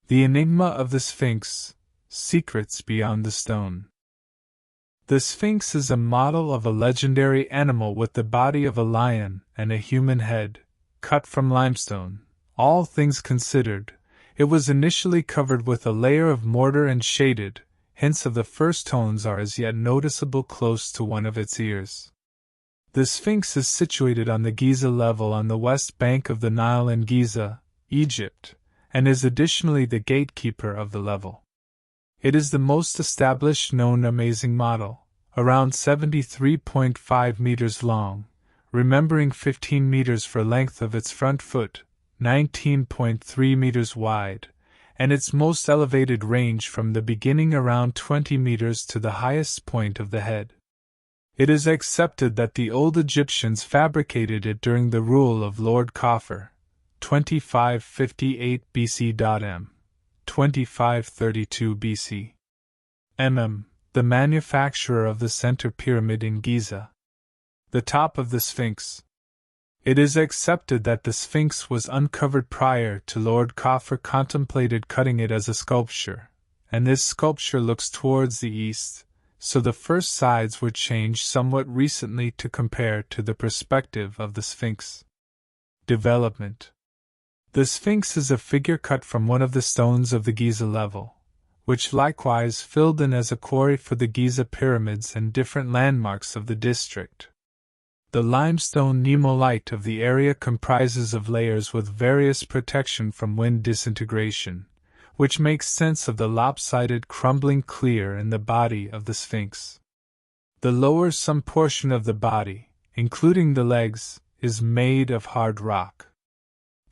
The Enigma of the Sphinx, Secrets Beyond the Stone. The Sphinx is a model of a legendary animal with the body of a lion and a human head, cut from limestone. All things considered, it was initially covered with a layer of mortar and shaded. Hints of the first tones are as yet noticeable close to one of its ears. The Sphinx is situated on the Giza level on the west bank of the Nile in Giza, Egypt, and is additionally the gatekeeper of the level. It is the most established known amazing model, around 73.5 meters long, remembering 15 meters for length of its front foot, 19.3 meters wide, and its most elevated range from the beginning around 20 meters to the highest point of the head. It is accepted that the old Egyptians fabricated it during the rule of Lord Khafre, 2558 BC.M, 2532 BC.M, the manufacturer of the center pyramid in Giza. The top of the Sphinx. It is accepted that the Sphinx was uncovered prior to Lord Khafre contemplated cutting it as a sculpture, and this sculpture looks towards the east, so the first sides were changed somewhat recently to compare to the perspective of the Sphinx. Development. The Sphinx is a figure cut from one of the stones of the Giza level, which likewise filled in as a quarry for the Giza pyramids and different landmarks of the district. The limestone nemolite of the area comprises of layers with various protection from wind disintegration, which makes sense of the lopsided crumbling clear in the body of the Sphinx. The lower some portion of the body, including the legs, is made of hard rock.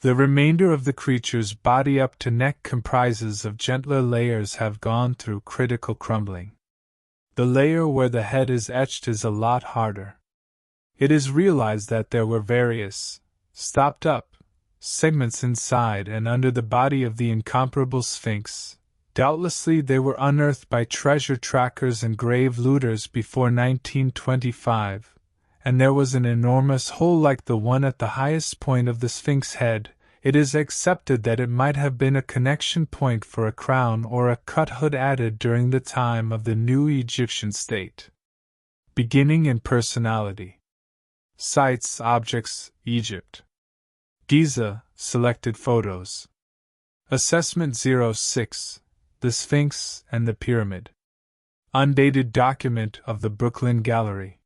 The remainder of the creature's body up to neck comprises of gentler layers have gone through critical crumbling. The layer where the head is etched is a lot harder. It is realized that there were various, stopped up, segments inside and under the body of the incomparable Sphinx. Doubtlessly they were unearthed by treasure trackers and grave looters before 1925, and there was an enormous hole like the one at the highest point of the Sphinx head. It is accepted that it might have been a connection point for a crown or a cut hood added during the time of the new Egyptian state. Beginning and personality. Sites, objects, Egypt. Giza, selected photos. Assessment 06, the Sphinx and the Pyramid. Undated document of the Brooklyn Gallery.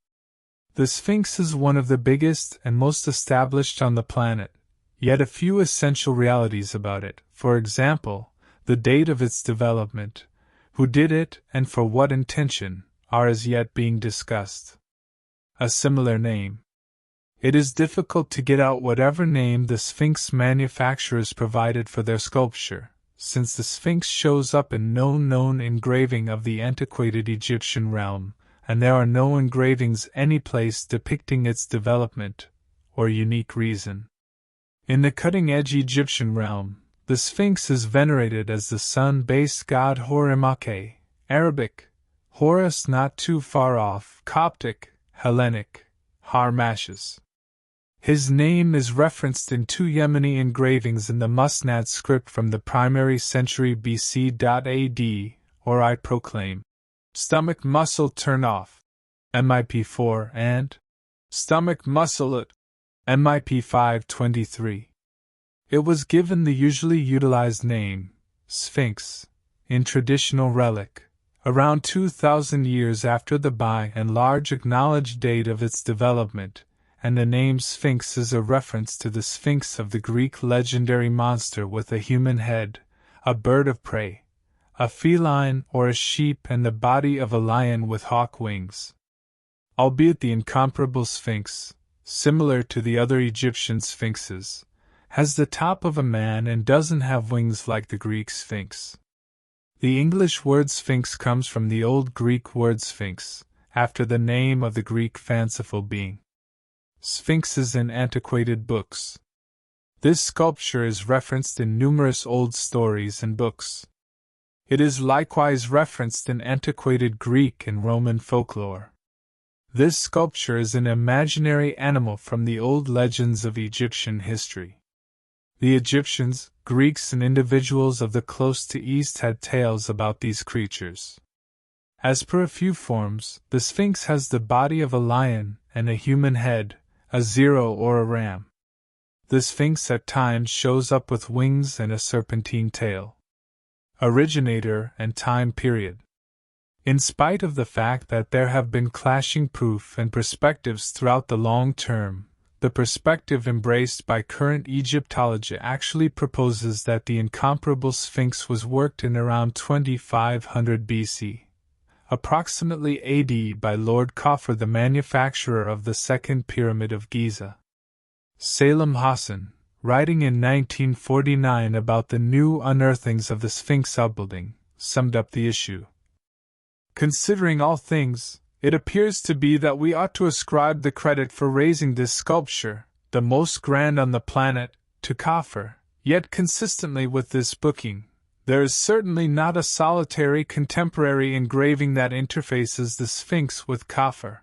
The Sphinx is one of the biggest and most established on the planet, yet a few essential realities about it, for example, the date of its development, who did it and for what intention, are as yet being discussed. A similar name. It is difficult to get out whatever name the Sphinx manufacturers provided for their sculpture, since the Sphinx shows up in no known engraving of the antiquated Egyptian realm, and there are no engravings anyplace depicting its development or unique reason. In the cutting-edge Egyptian realm, the Sphinx is venerated as the sun-based god Horimake, Arabic, Horus not too far off, Coptic, Hellenic, Harmachis. His name is referenced in two Yemeni engravings in the Musnad script from the primary century BC.AD, or I proclaim, stomach muscle turn off, MIP4 and stomach muscle at MIP 523. It was given the usually utilized name, Sphinx, in traditional relic, around 2,000 years after the by and large acknowledged date of its development, and the name Sphinx is a reference to the Sphinx of the Greek legendary monster with a human head, a bird of prey, a feline or a sheep and the body of a lion with hawk wings. Albeit the incomparable Sphinx, similar to the other Egyptian sphinxes, has the top of a man and doesn't have wings like the Greek Sphinx. The English word Sphinx comes from the Old Greek word Sphinx, after the name of the Greek fanciful being. Sphinxes in antiquated books. This sculpture is referenced in numerous old stories and books. It is likewise referenced in antiquated Greek and Roman folklore. This sculpture is an imaginary animal from the old legends of Egyptian history. The Egyptians, Greeks, and individuals of the close to east had tales about these creatures. As per a few forms, the Sphinx has the body of a lion and a human head, a zero or a ram. The Sphinx at times shows up with wings and a serpentine tail. Originator and time period. In spite of the fact that there have been clashing proof and perspectives throughout the long term, the perspective embraced by current Egyptology actually proposes that the incomparable Sphinx was worked in around 2500 BC, approximately AD, by Lord Khafre, the manufacturer of the Second Pyramid of Giza. Salem Hassan, writing in 1949 about the new unearthings of the Sphinx upbuilding, summed up the issue. Considering all things, it appears to be that we ought to ascribe the credit for raising this sculpture, the most grand on the planet, to Khafre, yet consistently with this booking, there is certainly not a solitary contemporary engraving that interfaces the Sphinx with Khafre.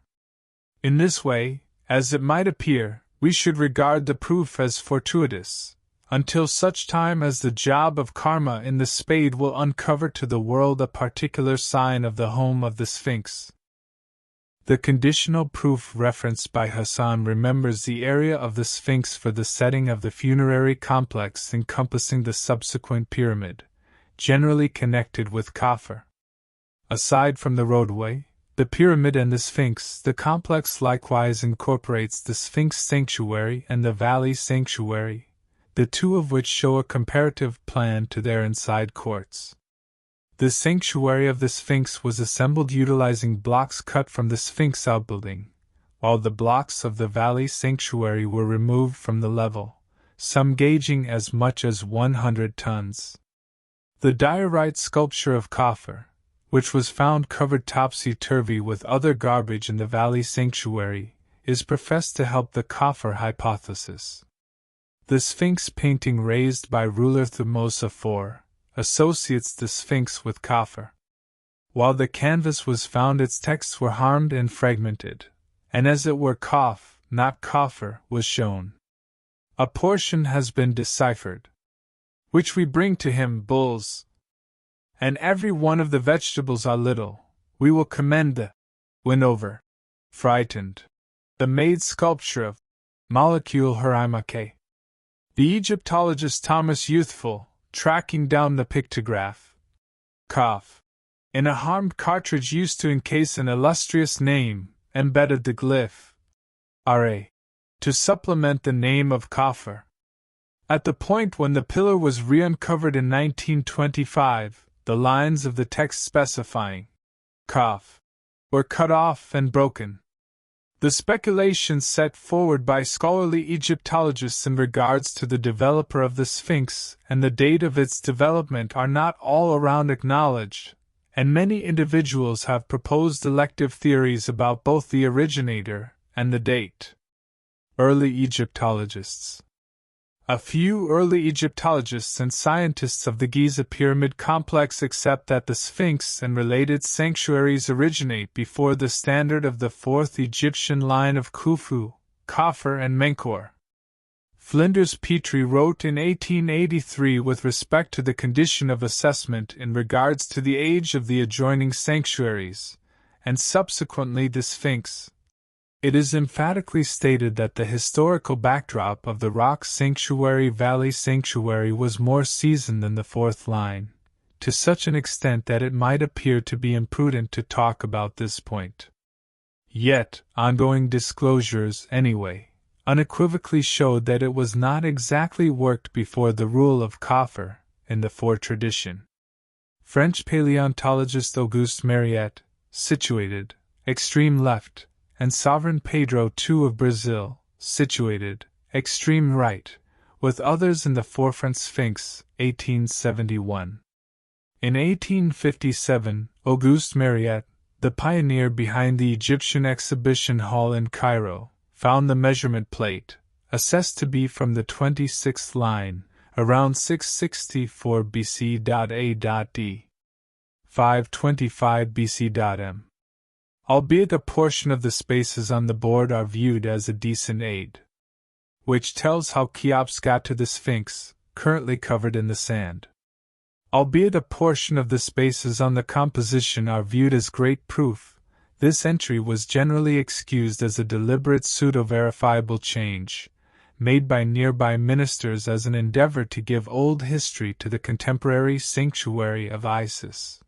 In this way, as it might appear, we should regard the proof as fortuitous, until such time as the job of karma in the spade will uncover to the world a particular sign of the home of the Sphinx. The conditional proof referenced by Hassan remembers the area of the Sphinx for the setting of the funerary complex encompassing the subsequent pyramid, generally connected with Khafre. Aside from the roadway, the pyramid and the Sphinx, the complex likewise incorporates the Sphinx sanctuary and the Valley sanctuary, the two of which show a comparative plan to their inside courts. The sanctuary of the Sphinx was assembled utilizing blocks cut from the Sphinx outbuilding, while the blocks of the Valley sanctuary were removed from the level, some gauging as much as 100 tons. The diorite sculpture of Khafre, which was found covered topsy-turvy with other garbage in the Valley sanctuary, is professed to help the Khafre hypothesis. The Sphinx painting raised by ruler Thutmose IV associates the Sphinx with Khafre. While the canvas was found, its texts were harmed and fragmented, and as it were Khaf, not Khafre, was shown. A portion has been deciphered, which we bring to him, bulls, and every one of the vegetables are little. We will commend the win over, frightened, the made sculpture of molecule Harimake. The Egyptologist Thomas Youthful, tracking down the pictograph Khaf in a harmed cartridge used to encase an illustrious name, embedded the glyph Ra to supplement the name of Khafre. At the point when the pillar was re-uncovered in 1925, the lines of the text specifying Khaf were cut off and broken. The speculations set forward by scholarly Egyptologists in regards to the developer of the Sphinx and the date of its development are not all around acknowledged, and many individuals have proposed elective theories about both the originator and the date. Early Egyptologists. A few early Egyptologists and scientists of the Giza pyramid complex accept that the Sphinx and related sanctuaries originate before the standard of the fourth Egyptian line of Khufu, Khafre, and Menkaure. Flinders Petrie wrote in 1883 with respect to the condition of assessment in regards to the age of the adjoining sanctuaries, and subsequently the Sphinx. It is emphatically stated that the historical backdrop of the rock sanctuary Valley sanctuary was more seasoned than the fourth line, to such an extent that it might appear to be imprudent to talk about this point. Yet, ongoing disclosures, anyway, unequivocally showed that it was not exactly worked before the rule of Khafre in the Four tradition. French paleontologist Auguste Mariette, situated, extreme left, and Sovereign Pedro II of Brazil, situated, extreme right, with others in the forefront. Sphinx, 1871. In 1857, Auguste Mariette, the pioneer behind the Egyptian Exhibition Hall in Cairo, found the measurement plate, assessed to be from the 26th line, around 664 BC.A.D. 525 BC.M. Albeit a portion of the spaces on the board are viewed as a decent aid. which tells how Cheops got to the Sphinx, currently covered in the sand. Albeit a portion of the spaces on the composition are viewed as great proof, this entry was generally excused as a deliberate pseudo-verifiable change, made by nearby ministers as an endeavor to give old history to the contemporary sanctuary of Isis.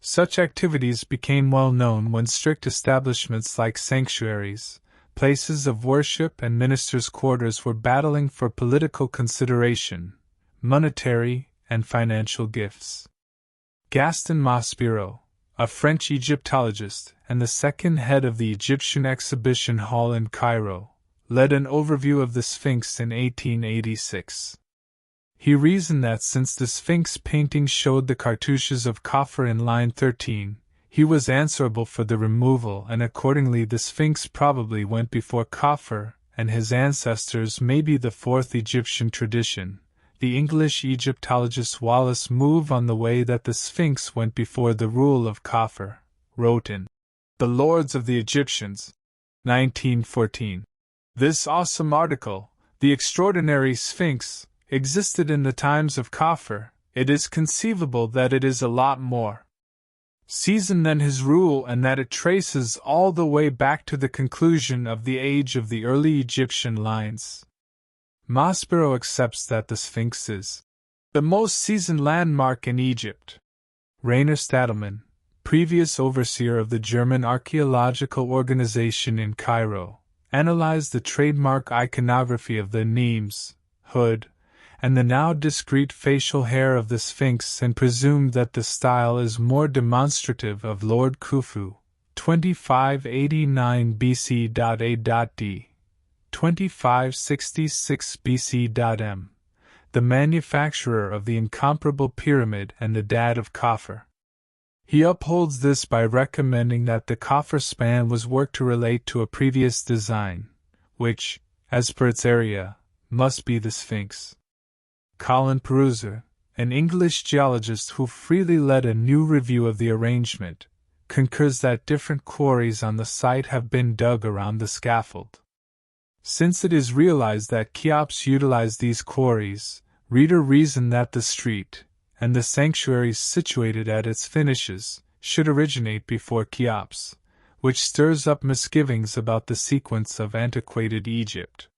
Such activities became well known when strict establishments like sanctuaries, places of worship and ministers' quarters were battling for political consideration, monetary and financial gifts. Gaston Maspero, a French Egyptologist and the second head of the Egyptian Exhibition Hall in Cairo, led an overview of the Sphinx in 1886. He reasoned that since the Sphinx painting showed the cartouches of Khafre in line 13, he was answerable for the removal, and accordingly the Sphinx probably went before Khafre and his ancestors, maybe the fourth Egyptian tradition. The English Egyptologist Wallace Move, on the way that the Sphinx went before the rule of Khafre, wrote in The Lords of the Egyptians, 1914. This awesome article, The Extraordinary Sphinx, existed in the times of Khafre. It is conceivable that it is a lot more seasoned than his rule, and that it traces all the way back to the conclusion of the age of the early Egyptian lines. Maspero accepts that the Sphinx is the most seasoned landmark in Egypt. Rainer Stadelmann, previous overseer of the German Archaeological Organization in Cairo, analyzed the trademark iconography of the Nemes, hood, and the now discrete facial hair of the Sphinx, and presumed that the style is more demonstrative of Lord Khufu, 2589 BC.A.D. 2566 BC.M, the manufacturer of the incomparable pyramid and the dad of Khafre. He upholds this by recommending that the Khafre span was work to relate to a previous design, which, as per its area, must be the Sphinx. Colin Peruser, an English geologist who freely led a new review of the arrangement, concurs that different quarries on the site have been dug around the scaffold. Since it is realized that Cheops utilized these quarries, reader reason that the street, and the sanctuaries situated at its finishes, should originate before Cheops, which stirs up misgivings about the sequence of antiquated Egypt.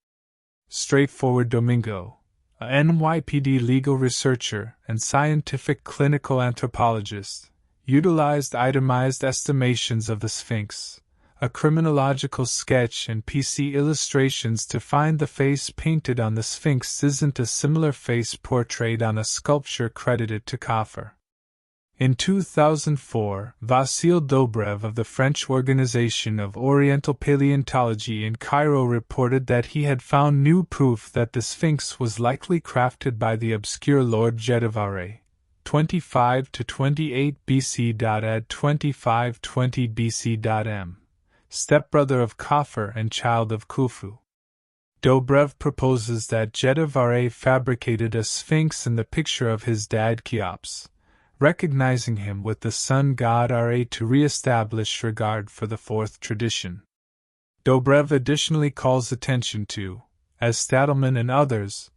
Straightforward Domingo, a NYPD legal researcher and scientific clinical anthropologist, utilized itemized estimations of the Sphinx, a criminological sketch, and PC illustrations to find the face painted on the Sphinx isn't a similar face portrayed on a sculpture credited to Khafre. In 2004, Vasile Dobrev of the French Organization of Oriental Paleontology in Cairo reported that he had found new proof that the Sphinx was likely crafted by the obscure Lord Jedavare, 25 to 28 BC. At 2520 BC.M. stepbrother of Khafre and child of Khufu. Dobrev proposes that Jedavare fabricated a sphinx in the picture of his dad Cheops, recognizing him with the sun god Ra to re-establish regard for the fourth tradition. Dobrev additionally calls attention to, as Stadelmann and others,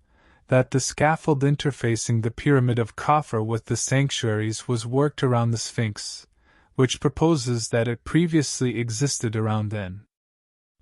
that the scaffold interfacing the pyramid of Khafre with the sanctuaries was worked around the Sphinx, which proposes that it previously existed around then.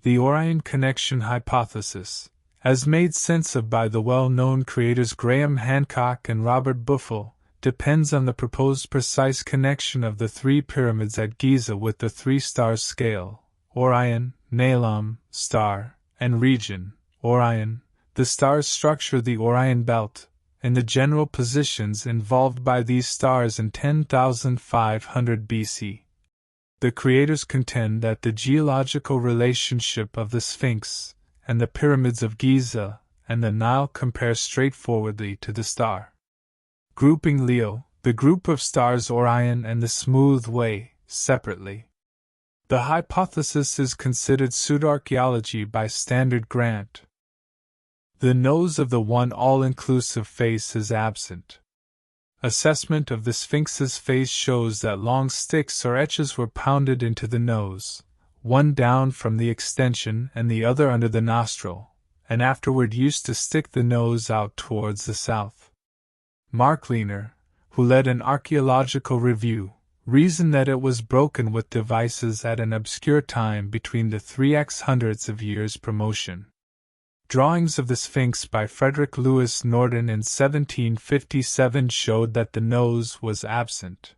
The Orion connection hypothesis, as made sense of by the well-known creators Graham Hancock and Robert Buffel, depends on the proposed precise connection of the three pyramids at Giza with the three stars scale, Orion, Nalum, star, and region, Orion, the stars structure the Orion belt, and the general positions involved by these stars in 10,500 BC. The creators contend that the geological relationship of the Sphinx and the pyramids of Giza and the Nile compares straightforwardly to the star grouping Leo, the group of stars Orion and the Smooth Way, separately. The hypothesis is considered pseudoarchaeology by Standard Grant. The nose of the one all-inclusive face is absent. Assessment of the Sphinx's face shows that long sticks or etches were pounded into the nose, one down from the extension and the other under the nostril, and afterward used to stick the nose out towards the south. Mark Lehner, who led an archaeological review, reasoned that it was broken with devices at an obscure time between the 300 of years promotion. Drawings of the Sphinx by Frederick Lewis Norton in 1757 showed that the nose was absent.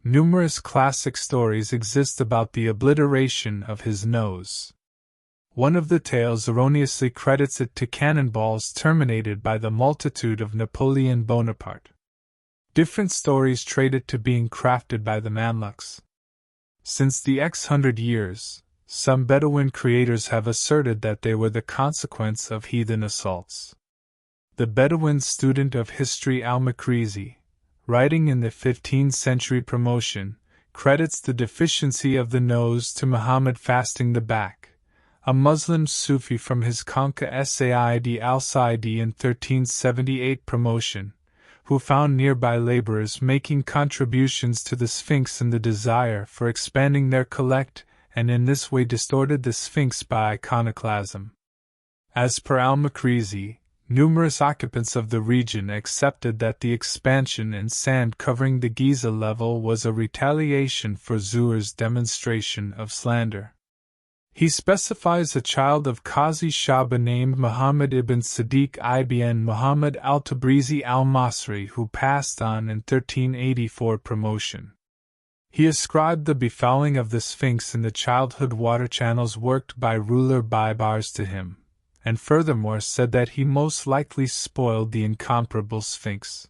Numerous classic stories exist about the obliteration of his nose. One of the tales erroneously credits it to cannonballs terminated by the multitude of Napoleon Bonaparte. Different stories trade it to being crafted by the Mamluks. Since the X-100 years, some Bedouin creators have asserted that they were the consequence of heathen assaults. The Bedouin student of history al-Makrizi, writing in the 15th century promotion, credits the deficiency of the nose to Muhammad fasting the back, a Muslim Sufi from his Conca Said al-Saidi in 1378 promotion, who found nearby laborers making contributions to the Sphinx in the desire for expanding their collect, and in this way distorted the Sphinx by iconoclasm. As per al-Makrizi, numerous occupants of the region accepted that the expansion and sand covering the Giza level was a retaliation for Zuhr's demonstration of slander. He specifies a child of Qazi Shaba named Muhammad ibn Sadiq ibn Muhammad al-Tabrizi al-Masri who passed on in 1384 promotion. He ascribed the befouling of the Sphinx in the childhood water channels worked by ruler Baibars to him, and furthermore said that he most likely spoiled the incomparable Sphinx.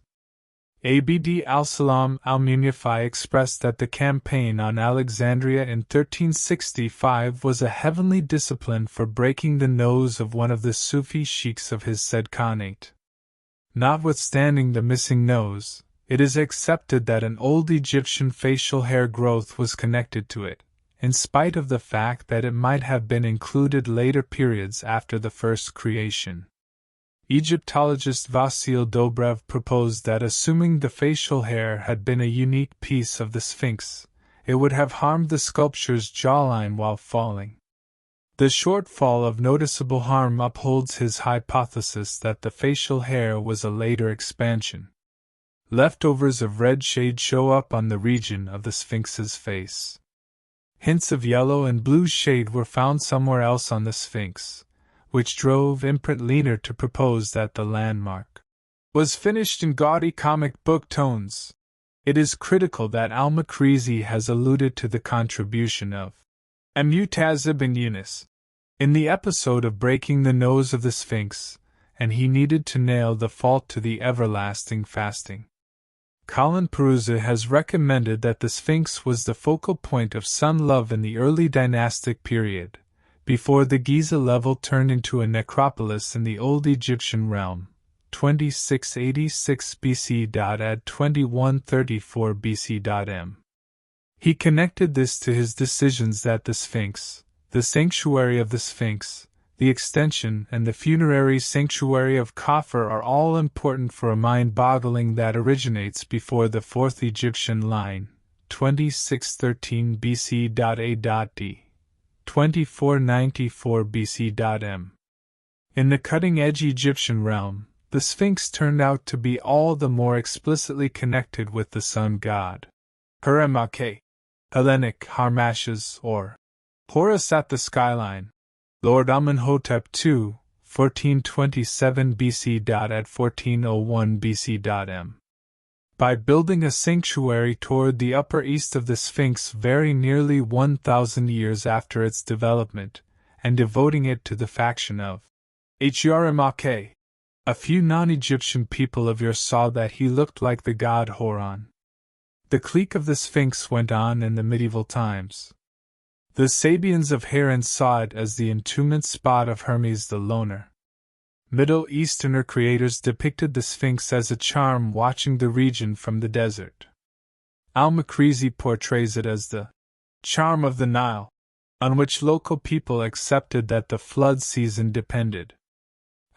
Abd al-Salam al-Munifi expressed that the campaign on Alexandria in 1365 was a heavenly discipline for breaking the nose of one of the Sufi sheikhs of his said Khanate. Notwithstanding the missing nose, it is accepted that an old Egyptian facial hair growth was connected to it, in spite of the fact that it might have been included later periods after the first creation. Egyptologist Vasil Dobrev proposed that assuming the facial hair had been a unique piece of the Sphinx, it would have harmed the sculpture's jawline while falling. The shortfall of noticeable harm upholds his hypothesis that the facial hair was a later expansion. Leftovers of red shade show up on the region of the Sphinx's face. Hints of yellow and blue shade were found somewhere else on the Sphinx, which drove imprint Lehner to propose that the landmark was finished in gaudy comic book tones. It is critical that al-Makrizi has alluded to the contribution of Mutaz ibn Yunus in the episode of breaking the nose of the Sphinx, and he needed to nail the fault to the everlasting fasting. Colin Perusa has recommended that the Sphinx was the focal point of sun love in the early dynastic period, before the Giza level turned into a necropolis in the Old Egyptian realm, 2686 BC. At 2134 BC.M. He connected this to his decisions that the Sphinx, the sanctuary of the Sphinx, the extension and the funerary sanctuary of Khafre are all important for a mind-boggling that originates before the 4th Egyptian line, 2613 BC.A.D. 2494 BC.M. In the cutting-edge Egyptian realm, the Sphinx turned out to be all the more explicitly connected with the sun god. Huremake, Hellenic Harmachis or Horus at the skyline, Lord Amenhotep II, 1427 BC. At 1401 BC.M. By building a sanctuary toward the upper east of the Sphinx very nearly 1,000 years after its development, and devoting it to the faction of Hrmake. A few non-Egyptian people of Ur saw that he looked like the god Horon. The clique of the Sphinx went on in the medieval times. The Sabians of Harran saw it as the entombment spot of Hermes the Loner. Middle Easterner creators depicted the Sphinx as a charm watching the region from the desert. Al-Makrizi portrays it as the charm of the Nile, on which local people accepted that the flood season depended.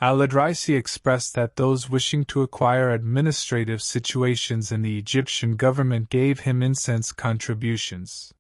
Al-Idrisi expressed that those wishing to acquire administrative situations in the Egyptian government gave him incense contributions.